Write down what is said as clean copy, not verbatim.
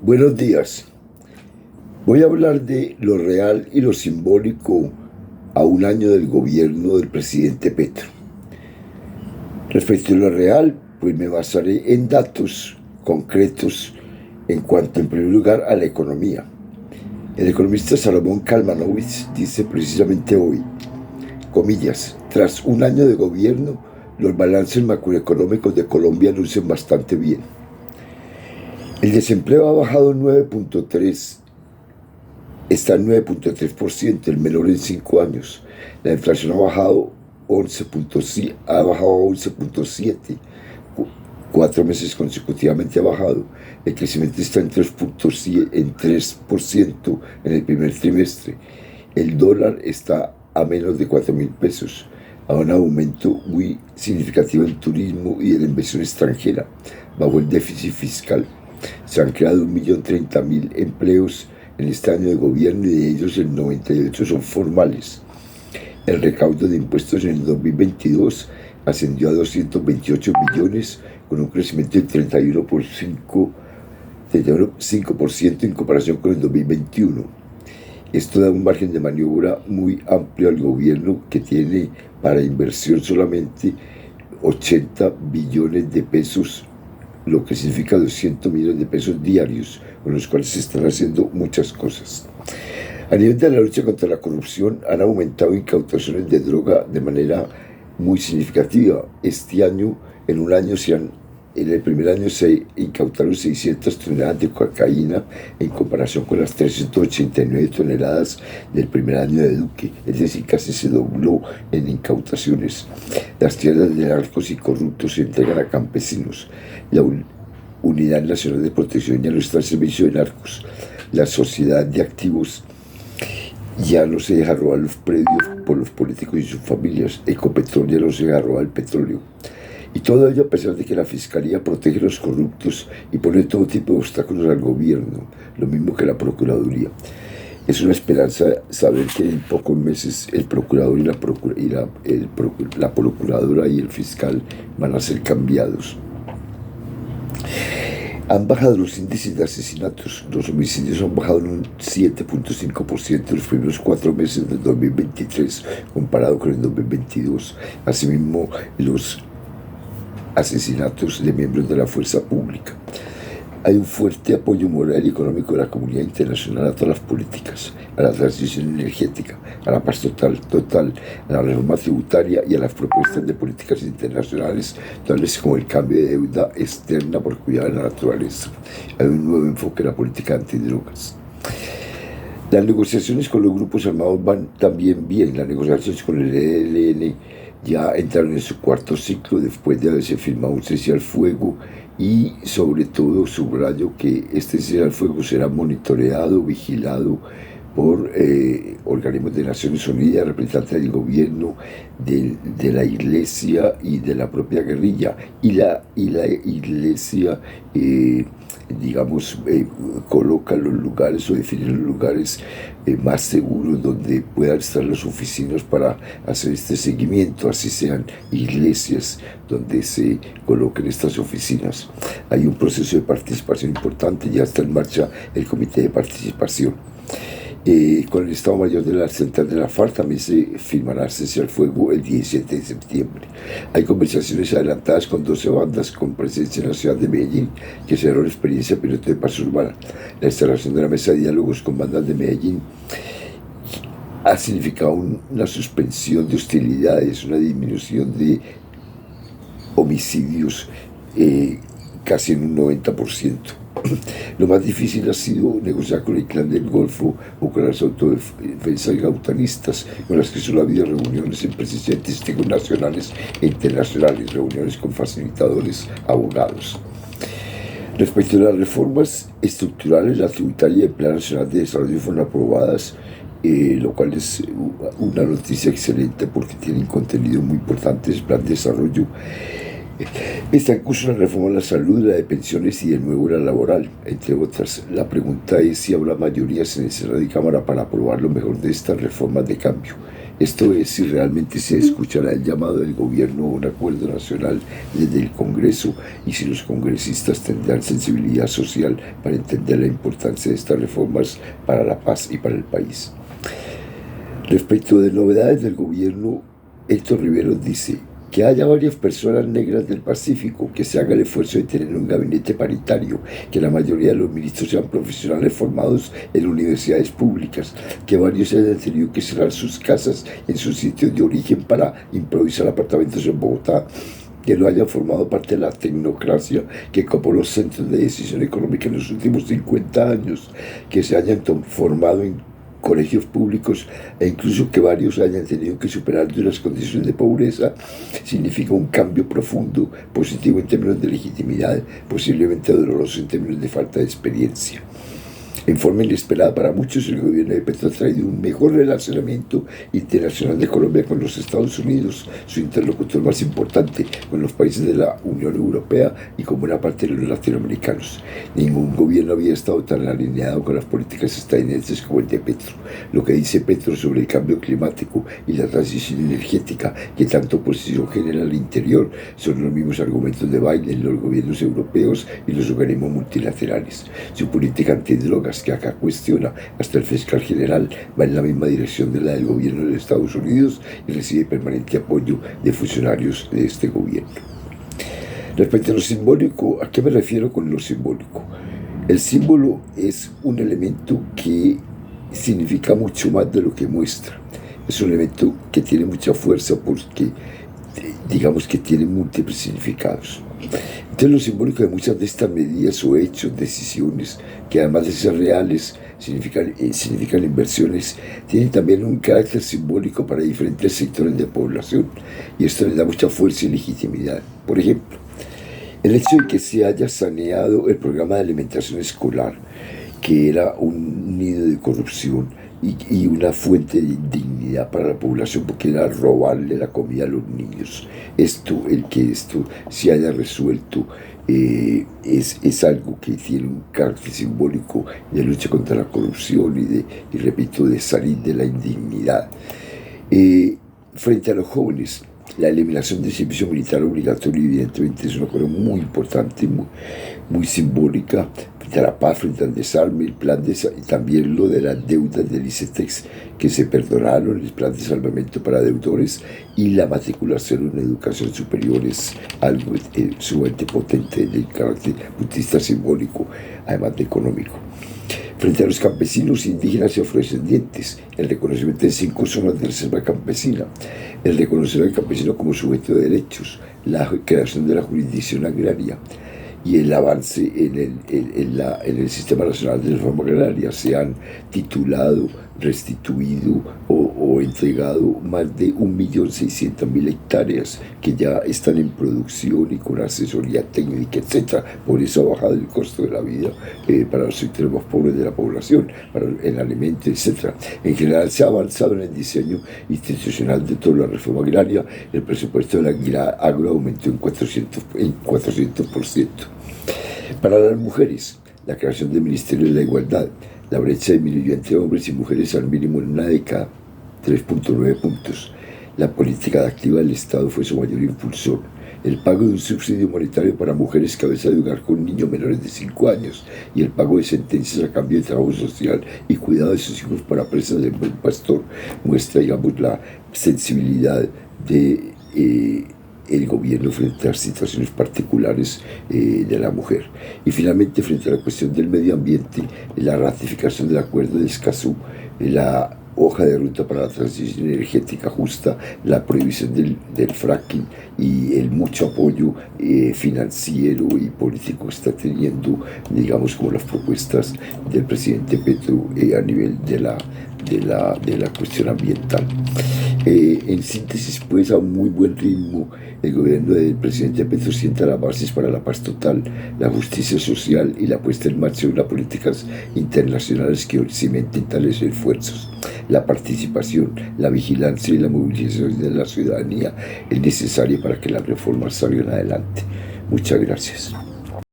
Buenos días. Voy a hablar de lo real y lo simbólico a un año del gobierno del presidente Petro. Respecto a lo real, pues me basaré en datos concretos en cuanto, en primer lugar, a la economía. El economista Salomón Kalmanovich dice precisamente hoy, comillas, tras un año de gobierno, los balances macroeconómicos de Colombia lucen bastante bien. El desempleo ha bajado 9.3, está en 9.3%, el menor en 5 años. La inflación ha bajado 11.7, 4 meses consecutivamente ha bajado. El crecimiento está en 3% en el primer trimestre. El dólar está a menos de 4.000 pesos, a un aumento muy significativo en turismo y en la inversión extranjera, bajo el déficit fiscal. Se han creado 1.030.000 empleos en este año de gobierno y de ellos el 98 son formales. El recaudo de impuestos en el 2022 ascendió a 228 billones con un crecimiento del 31,5% en comparación con el 2021. Esto da un margen de maniobra muy amplio al gobierno, que tiene para inversión solamente 80 billones de pesos, lo que significa 200 millones de pesos diarios, con los cuales se están haciendo muchas cosas. A nivel de la lucha contra la corrupción, han aumentado incautaciones de droga de manera muy significativa. Este año, en el primer año se incautaron 600 toneladas de cocaína en comparación con las 389 toneladas del primer año de Duque, es decir, casi se dobló en incautaciones. Las tierras de narcos y corruptos se entregan a campesinos. La Unidad Nacional de Protección ya no está al servicio de narcos. La sociedad de activos ya no se deja robar los predios por los políticos y sus familias. Ecopetrol ya no se deja robar el petróleo. Y todo ello a pesar de que la Fiscalía protege a los corruptos y pone todo tipo de obstáculos al gobierno, lo mismo que la Procuraduría. Es una esperanza saber que en pocos meses el procurador y la procuradora y el fiscal van a ser cambiados. Han bajado los índices de asesinatos. Los homicidios han bajado en un 7.5% en los primeros 4 meses del 2023 comparado con el 2022. Asimismo, los asesinatos de miembros de la fuerza pública. Hay un fuerte apoyo moral y económico de la comunidad internacional a todas las políticas, a la transición energética, a la paz total, a la reforma tributaria y a las propuestas de políticas internacionales, tales como el cambio de deuda externa por cuidar de la naturaleza. Hay un nuevo enfoque en la política antidrogas. Las negociaciones con los grupos armados van también bien. Las negociaciones con el ELN ya entraron en su 4º ciclo después de haberse firmado un cese al fuego, y sobre todo subrayo que este cese al fuego será monitoreado, vigilado por organismos de Naciones Unidas, representantes del gobierno, de la iglesia y de la propia guerrilla. Y la iglesia, coloca los lugares o define los lugares más seguros donde puedan estar las oficinas para hacer este seguimiento, así sean iglesias donde se coloquen estas oficinas. Hay un proceso de participación importante, ya está en marcha el comité de participación. Con el Estado Mayor de la Central de la FARC también se firmará el cese al fuego el 17 de septiembre. Hay conversaciones adelantadas con 12 bandas con presencia en la ciudad de Medellín, que será una experiencia piloto de paz urbana. La instalación de la mesa de diálogos con bandas de Medellín ha significado una suspensión de hostilidades, una disminución de homicidios casi en un 90%. Lo más difícil ha sido negociar con el Clan del Golfo o con las autodefensas gautanistas, con las que solo ha habido reuniones en presencia de testigos nacionales e internacionales, reuniones con facilitadores, abogados. Respecto a las reformas estructurales, la tributaria y el Plan Nacional de Desarrollo fueron aprobadas, lo cual es una noticia excelente porque tienen contenido muy importante. El Plan de Desarrollo está en curso la reforma de la salud, la de pensiones y de nuevo la laboral, entre otras. La pregunta es si habrá mayorías en el Senado y Cámara para aprobar lo mejor de estas reformas de cambio. Esto es si realmente se escuchará el llamado del gobierno a un acuerdo nacional desde el Congreso y si los congresistas tendrán sensibilidad social para entender la importancia de estas reformas para la paz y para el país. Respecto de novedades del gobierno, Héctor Riveros dice que haya varias personas negras del Pacífico, que se haga el esfuerzo de tener un gabinete paritario, que la mayoría de los ministros sean profesionales formados en universidades públicas, que varios hayan tenido que cerrar sus casas en sus sitios de origen para improvisar apartamentos en Bogotá, que no hayan formado parte de la tecnocracia que copó los centros de decisión económica en los últimos 50 años, que se hayan formado en colegios públicos e incluso que varios hayan tenido que superar duras condiciones de pobreza, significa un cambio profundo, positivo en términos de legitimidad, posiblemente doloroso en términos de falta de experiencia. En forma inesperada para muchos, el gobierno de Petro ha traído un mejor relacionamiento internacional de Colombia con los Estados Unidos, su interlocutor más importante, con los países de la Unión Europea y con buena parte de los latinoamericanos. Ningún gobierno había estado tan alineado con las políticas estadounidenses como el de Petro. Lo que dice Petro sobre el cambio climático y la transición energética, que tanta oposición genera al interior, son los mismos argumentos de Biden, los gobiernos europeos y los organismos multilaterales. Su política antidrogas, que acá cuestiona hasta el fiscal general, va en la misma dirección de la del gobierno de Estados Unidos y recibe permanente apoyo de funcionarios de este gobierno. Respecto a lo simbólico, ¿a qué me refiero con lo simbólico? El símbolo es un elemento que significa mucho más de lo que muestra. Es un elemento que tiene mucha fuerza porque, digamos que tiene múltiples significados. Entonces lo simbólico de muchas de estas medidas o hechos, decisiones, que además de ser reales, significan inversiones, tienen también un carácter simbólico para diferentes sectores de población y esto les da mucha fuerza y legitimidad. Por ejemplo, el hecho de que se haya saneado el programa de alimentación escolar, que era un nido de corrupción y una fuente de indignidad para la población porque era robarle la comida a los niños. El que esto se haya resuelto es algo que tiene un carácter simbólico de lucha contra la corrupción y repito, de salir de la indignidad. Frente a los jóvenes, la eliminación del servicio militar obligatorio evidentemente es una cosa muy importante, muy simbólica, frente a la paz, frente al desarme, el plan de y también lo de las deudas del ICETEX que se perdonaron, el plan de salvamento para deudores y la matriculación en educación superior es algo sumamente potente del carácter putista simbólico, además de económico. Frente a los campesinos, indígenas y afrodescendientes, el reconocimiento de 5 zonas de reserva campesina, el reconocer al campesino como sujeto de derechos, la creación de la jurisdicción agraria y el avance en el Sistema Nacional de Reforma Agraria. Se han titulado, restituido o entregado más de 1.600.000 hectáreas que ya están en producción y con asesoría técnica, etc. Por eso ha bajado el costo de la vida para los sectores más pobres de la población, para el alimento, etc. En general se ha avanzado en el diseño institucional de toda la reforma agraria. El presupuesto de la agro aumentó en 400%. Para las mujeres, la creación del Ministerio de la Igualdad. La brecha disminuyó entre hombres y mujeres al mínimo en una década, 3.9 puntos. La política activa del Estado fue su mayor impulsor. El pago de un subsidio monetario para mujeres cabeza de hogar con niños menores de 5 años y el pago de sentencias a cambio de trabajo social y cuidado de sus hijos para presas del buen pastor muestra, digamos, la sensibilidad de el gobierno frente a situaciones particulares de la mujer. Y finalmente, frente a la cuestión del medio ambiente, la ratificación del acuerdo de Escazú, la hoja de ruta para la transición energética justa, la prohibición del fracking y el mucho apoyo financiero y político que está teniendo, digamos, como las propuestas del presidente Petro a nivel de la cuestión ambiental. En síntesis, pues, a un muy buen ritmo, el gobierno del presidente Petro sienta las bases para la paz total, la justicia social y la puesta en marcha de unas políticas internacionales que cimenten tales esfuerzos. La participación, la vigilancia y la movilización de la ciudadanía es necesaria para que las reformas salgan adelante. Muchas gracias.